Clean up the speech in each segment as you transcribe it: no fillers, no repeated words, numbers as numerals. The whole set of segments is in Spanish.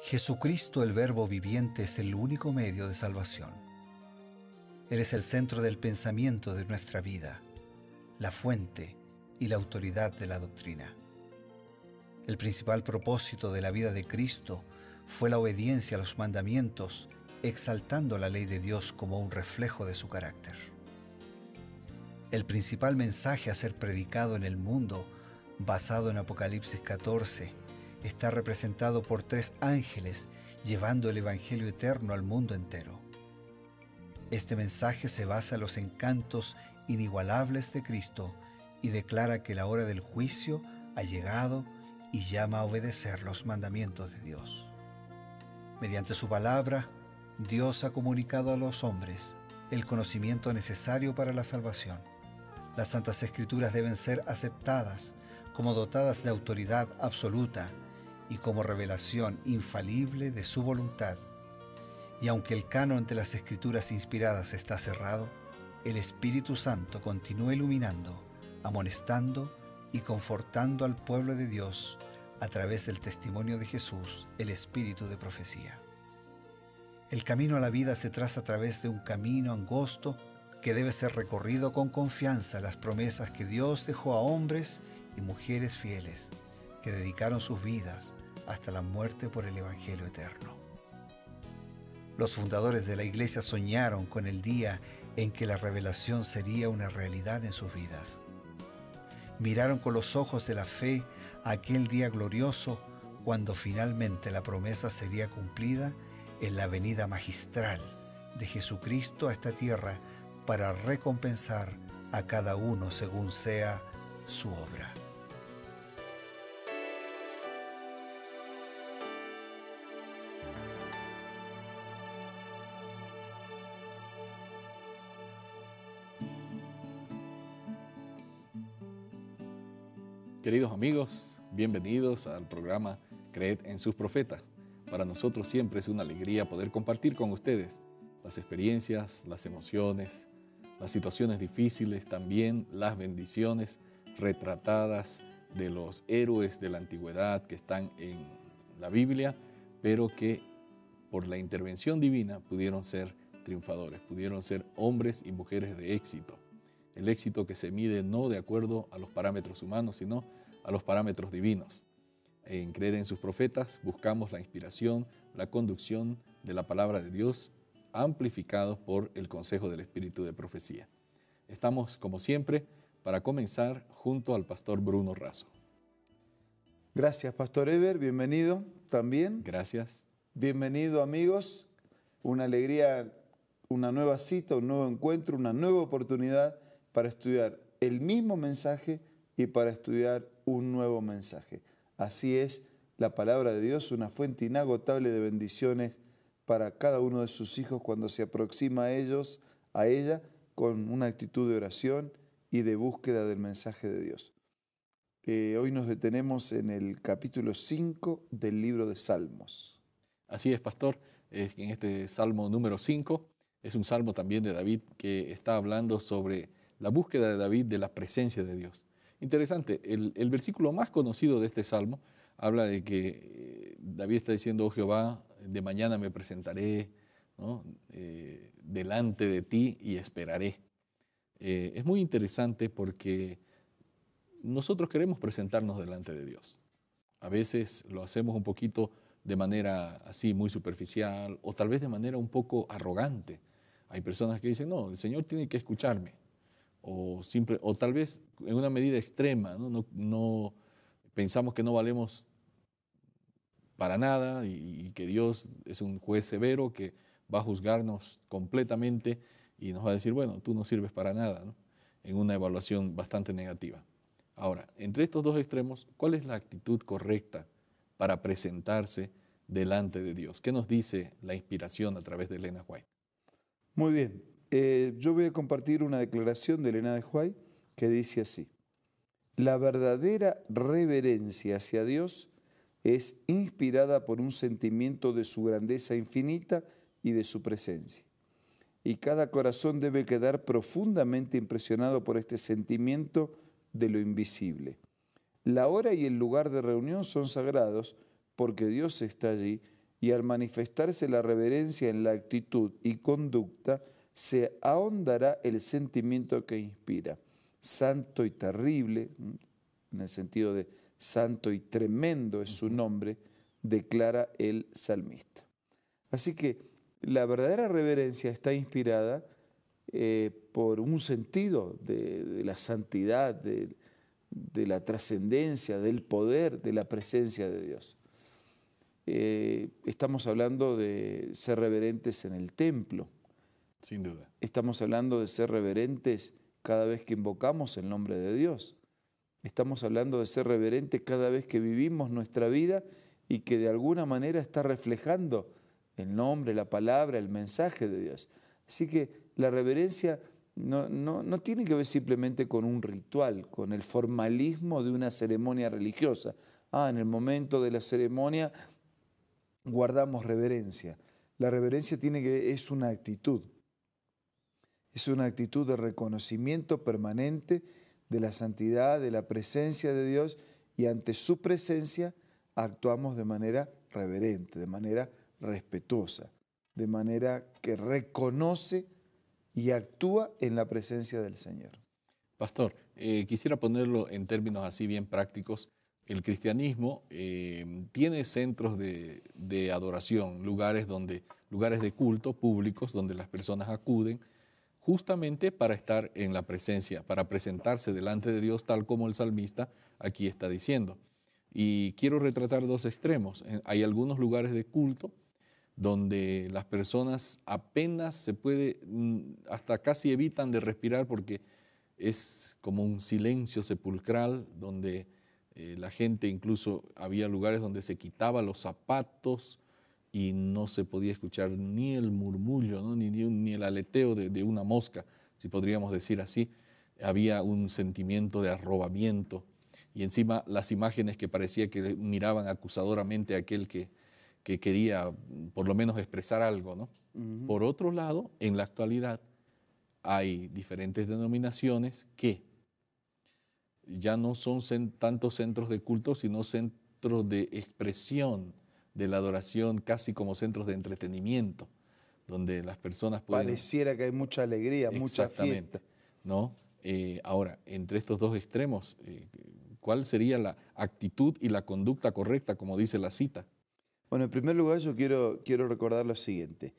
Jesucristo, el Verbo viviente, es el único medio de salvación. Él es el centro del pensamiento de nuestra vida, la fuente y la autoridad de la doctrina. El principal propósito de la vida de Cristo fue la obediencia a los mandamientos, exaltando la ley de Dios como un reflejo de su carácter. El principal mensaje a ser predicado en el mundo, basado en Apocalipsis 14, está representado por 3 ángeles llevando el Evangelio eterno al mundo entero. Este mensaje se basa en los encantos inigualables de Cristo y declara que la hora del juicio ha llegado y llama a obedecer los mandamientos de Dios. Mediante su palabra, Dios ha comunicado a los hombres el conocimiento necesario para la salvación. Las Santas Escrituras deben ser aceptadas como dotadas de autoridad absoluta y como revelación infalible de su voluntad. Y aunque el canon de las Escrituras inspiradas está cerrado, el Espíritu Santo continúa iluminando, amonestando y confortando al pueblo de Dios a través del testimonio de Jesús, el Espíritu de profecía. El camino a la vida se traza a través de un camino angosto que debe ser recorrido con confianza en las promesas que Dios dejó a hombres y mujeres fieles que dedicaron sus vidas hasta la muerte por el Evangelio eterno. Los fundadores de la Iglesia soñaron con el día en que la revelación sería una realidad en sus vidas. Miraron con los ojos de la fe aquel día glorioso cuando finalmente la promesa sería cumplida en la venida magistral de Jesucristo a esta tierra para recompensar a cada uno según sea su obra. Queridos amigos, bienvenidos al programa Creed en sus profetas. Para nosotros siempre es una alegría poder compartir con ustedes las experiencias, las emociones, las situaciones difíciles, también las bendiciones retratadas de los héroes de la antigüedad que están en la Biblia, pero que por la intervención divina pudieron ser triunfadores, pudieron ser hombres y mujeres de éxito. El éxito que se mide no de acuerdo a los parámetros humanos, sino a los parámetros divinos. En Creer en sus profetas buscamos la inspiración, la conducción de la palabra de Dios, amplificados por el consejo del Espíritu de profecía. Estamos, como siempre, para comenzar junto al pastor Bruno Razo. Gracias, Pastor Eber, bienvenido también. Gracias. Bienvenido, amigos. Una alegría, una nueva cita, un nuevo encuentro, una nueva oportunidad para estudiar el mismo mensaje y para estudiar un nuevo mensaje. Así es, la palabra de Dios, una fuente inagotable de bendiciones para cada uno de sus hijos cuando se aproxima a ella, con una actitud de oración y de búsqueda del mensaje de Dios. Hoy nos detenemos en el capítulo 5 del libro de Salmos. Así es, pastor. En este Salmo número 5 es un salmo también de David que está hablando sobre la búsqueda de David de la presencia de Dios. Interesante, el versículo más conocido de este salmo habla de que David está diciendo: oh Jehová, de mañana me presentaré, ¿no? Delante de ti y esperaré. Es muy interesante porque nosotros queremos presentarnos delante de Dios. A veces lo hacemos un poquito de manera así muy superficial o tal vez de manera un poco arrogante. Hay personas que dicen: no, el Señor tiene que escucharme. O tal vez en una medida extrema, ¿no? No pensamos que no valemos para nada y que Dios es un juez severo que va a juzgarnos completamente y nos va a decir: bueno, tú no sirves para nada, ¿no? En una evaluación bastante negativa. Ahora, entre estos dos extremos, ¿cuál es la actitud correcta para presentarse delante de Dios? ¿Qué nos dice la inspiración a través de Elena White? Muy bien, yo voy a compartir una declaración de Elena de White que dice así: la verdadera reverencia hacia Dios es inspirada por un sentimiento de su grandeza infinita y de su presencia. Y cada corazón debe quedar profundamente impresionado por este sentimiento de lo invisible. La hora y el lugar de reunión son sagrados porque Dios está allí y al manifestarse la reverencia en la actitud y conducta, se ahondará el sentimiento que inspira. Santo y terrible, en el sentido de santo y tremendo es su nombre, declara el salmista. Así que la verdadera reverencia está inspirada por un sentido de la santidad, de la trascendencia, del poder, de la presencia de Dios. Estamos hablando de ser reverentes en el templo. Sin duda. Estamos hablando de ser reverentes cada vez que invocamos el nombre de Dios. Estamos hablando de ser reverentes cada vez que vivimos nuestra vida y que de alguna manera está reflejando el nombre, la palabra, el mensaje de Dios. Así que la reverencia no tiene que ver simplemente con un ritual, con el formalismo de una ceremonia religiosa. En el momento de la ceremonia guardamos reverencia. La reverencia es una actitud. Es una actitud de reconocimiento permanente de la santidad, de la presencia de Dios, y ante su presencia actuamos de manera reverente, de manera respetuosa, de manera que reconoce y actúa en la presencia del Señor. Pastor, quisiera ponerlo en términos así bien prácticos. El cristianismo tiene centros de adoración, lugares de culto públicos donde las personas acuden justamente para estar en la presencia, para presentarse delante de Dios, tal como el salmista aquí está diciendo. Y quiero retratar dos extremos. Hay algunos lugares de culto donde las personas apenas hasta casi evitan de respirar porque es como un silencio sepulcral, donde la gente, incluso había lugares donde se quitaba los zapatos y no se podía escuchar ni el murmullo, ¿no? ni el aleteo de una mosca, si podríamos decir así. Había un sentimiento de arrobamiento y encima las imágenes que parecía que miraban acusadoramente a aquel que quería por lo menos expresar algo, ¿no? Por otro lado, en la actualidad hay diferentes denominaciones que ya no son tantos centros de culto, sino centros de expresión de la adoración, casi como centros de entretenimiento, donde las personas pueden... Pareciera que hay mucha alegría, mucha fiesta. ¿No? Ahora, entre estos dos extremos, ¿cuál sería la actitud y la conducta correcta, como dice la cita? Bueno, en primer lugar yo quiero recordar lo siguiente.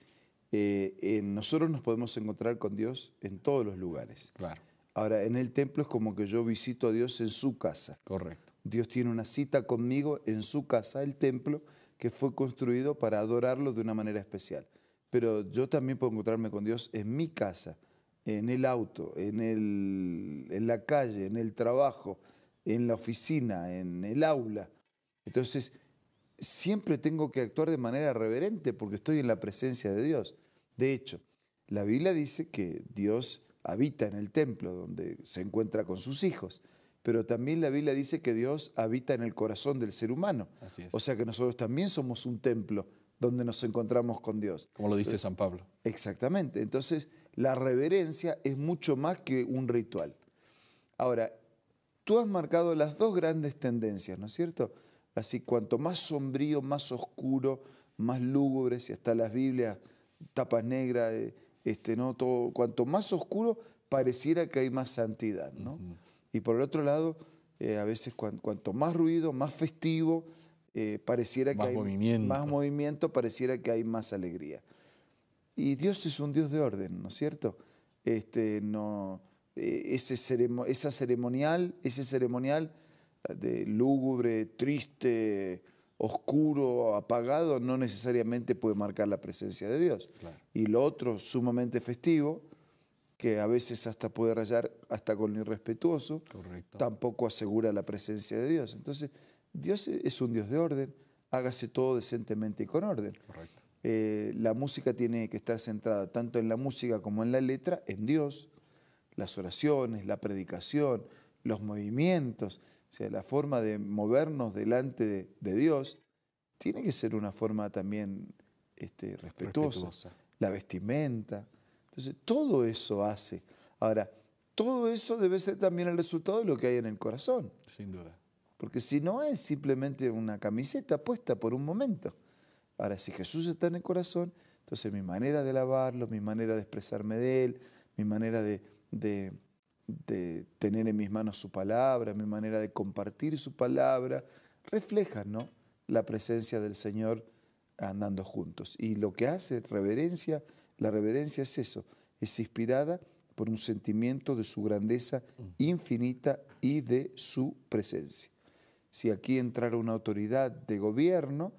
Nosotros nos podemos encontrar con Dios en todos los lugares. Claro. Ahora, en el templo es como que yo visito a Dios en su casa. Correcto. Dios tiene una cita conmigo en su casa, el templo, que fue construido para adorarlo de una manera especial. Pero yo también puedo encontrarme con Dios en mi casa, en el auto, en la calle, en el trabajo, en la oficina, en el aula. Entonces, siempre tengo que actuar de manera reverente porque estoy en la presencia de Dios. De hecho, la Biblia dice que Dios habita en el templo donde se encuentra con sus hijos, pero también la Biblia dice que Dios habita en el corazón del ser humano. Así es. O sea que nosotros también somos un templo donde nos encontramos con Dios. Como lo dice San Pablo. Exactamente. Entonces, la reverencia es mucho más que un ritual. Ahora, tú has marcado las dos grandes tendencias, ¿no es cierto? Así, cuanto más sombrío, más oscuro, más lúgubre, si hasta las Biblias, tapas negras, ¿no? Todo, cuanto más oscuro, pareciera que hay más santidad, ¿no? Y por el otro lado, a veces cuanto más ruido, más festivo, pareciera que hay más movimiento, pareciera que hay más alegría. Y Dios es un Dios de orden, ¿no es cierto? Ese ceremonial de lúgubre, triste, oscuro, apagado, no necesariamente puede marcar la presencia de Dios. Claro. Y lo otro, sumamente festivo, que a veces hasta puede rayar hasta con lo irrespetuoso, Correcto. tampoco asegura la presencia de Dios. Entonces, Dios es un Dios de orden, hágase todo decentemente y con orden. Correcto. La música tiene que estar centrada tanto en la música como en la letra, en Dios, las oraciones, la predicación, los movimientos, o sea, la forma de movernos delante de Dios tiene que ser una forma también respetuosa. La vestimenta. Entonces, todo eso hace. Ahora, todo eso debe ser también el resultado de lo que hay en el corazón. Sin duda. Porque si no es simplemente una camiseta puesta por un momento. Ahora, si Jesús está en el corazón, entonces mi manera de alabarlo, mi manera de expresarme de Él, mi manera de tener en mis manos su palabra, mi manera de compartir su palabra, refleja, ¿no?, la presencia del Señor andando juntos. Y lo que hace reverencia, la reverencia es eso, es inspirada por un sentimiento de su grandeza infinita y de su presencia. Si aquí entrara una autoridad de gobierno,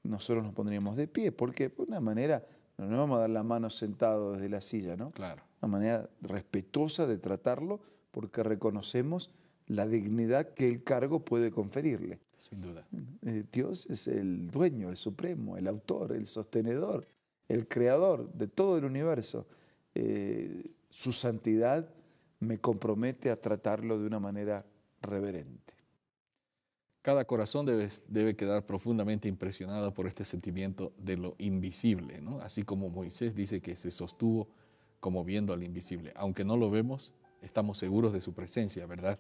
nosotros nos pondríamos de pie, porque de una manera no nos vamos a dar la mano sentado desde la silla, ¿no? Claro. Una manera respetuosa de tratarlo, porque reconocemos la dignidad que el cargo puede conferirle. Sin duda. Dios es el dueño, el supremo, el autor, el sostenedor, el creador de todo el universo. Su santidad me compromete a tratarlo de una manera reverente. Cada corazón debe quedar profundamente impresionado por este sentimiento de lo invisible, ¿no? Así como Moisés dice que se sostuvo como viendo al invisible. Aunque no lo vemos, estamos seguros de su presencia, ¿verdad?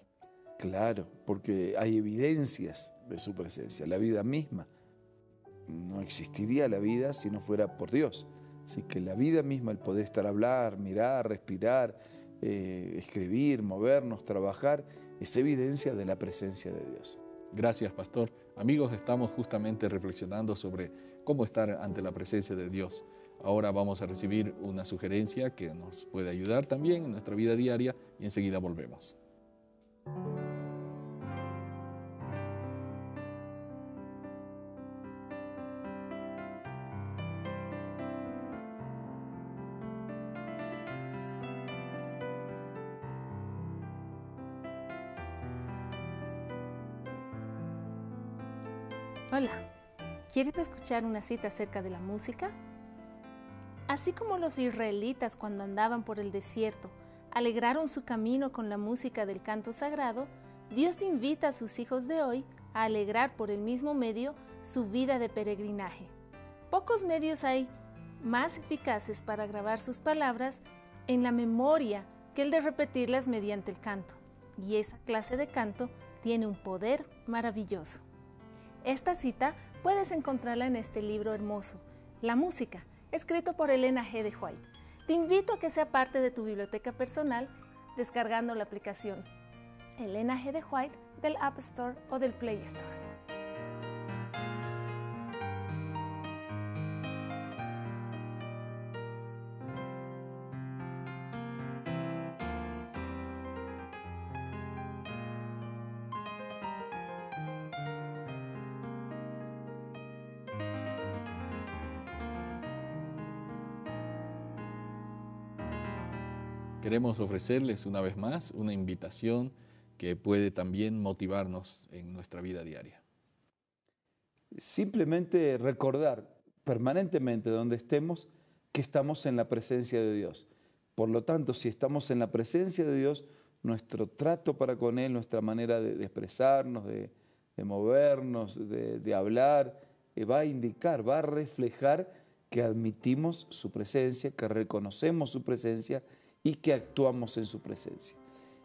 Claro, porque hay evidencias de su presencia. La vida misma, no existiría la vida si no fuera por Dios. Así que la vida misma, el poder estar, hablar, mirar, respirar, escribir, movernos, trabajar, es evidencia de la presencia de Dios. Gracias, pastor. Amigos, estamos justamente reflexionando sobre cómo estar ante la presencia de Dios. Ahora vamos a recibir una sugerencia que nos puede ayudar también en nuestra vida diaria y enseguida volvemos. Hola, ¿quieres escuchar una cita acerca de la música? Así como los israelitas cuando andaban por el desierto alegraron su camino con la música del canto sagrado, Dios invita a sus hijos de hoy a alegrar por el mismo medio su vida de peregrinaje. Pocos medios hay más eficaces para grabar sus palabras en la memoria que el de repetirlas mediante el canto, y esa clase de canto tiene un poder maravilloso. Esta cita puedes encontrarla en este libro hermoso, La Música, escrito por Elena G. de White. Te invito a que sea parte de tu biblioteca personal descargando la aplicación Elena G. de White del App Store o del Play Store. Queremos ofrecerles una vez más una invitación que puede también motivarnos en nuestra vida diaria. Simplemente recordar permanentemente donde estemos que estamos en la presencia de Dios. Por lo tanto, si estamos en la presencia de Dios, nuestro trato para con Él, nuestra manera de expresarnos, de movernos, de hablar, va a indicar, va a reflejar que admitimos su presencia, que reconocemos su presencia y que actuamos en su presencia.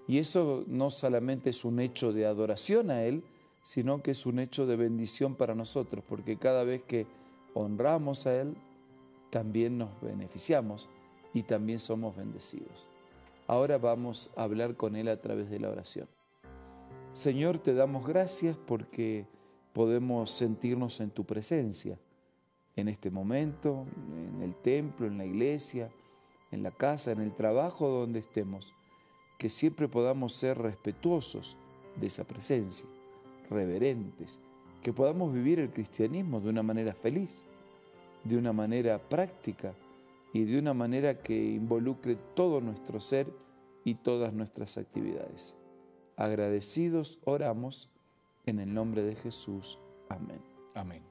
Y eso no solamente es un hecho de adoración a Él, sino que es un hecho de bendición para nosotros, porque cada vez que honramos a Él, también nos beneficiamos y también somos bendecidos. Ahora vamos a hablar con Él a través de la oración. Señor, te damos gracias porque podemos sentirnos en tu presencia, en este momento, en el templo, en la iglesia, en la casa, en el trabajo donde estemos, que siempre podamos ser respetuosos de esa presencia, reverentes, que podamos vivir el cristianismo de una manera feliz, de una manera práctica y de una manera que involucre todo nuestro ser y todas nuestras actividades. Agradecidos oramos en el nombre de Jesús. Amén. Amén.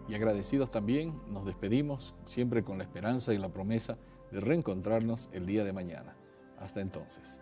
Y agradecidos también nos despedimos siempre con la esperanza y la promesa de reencontrarnos el día de mañana. Hasta entonces.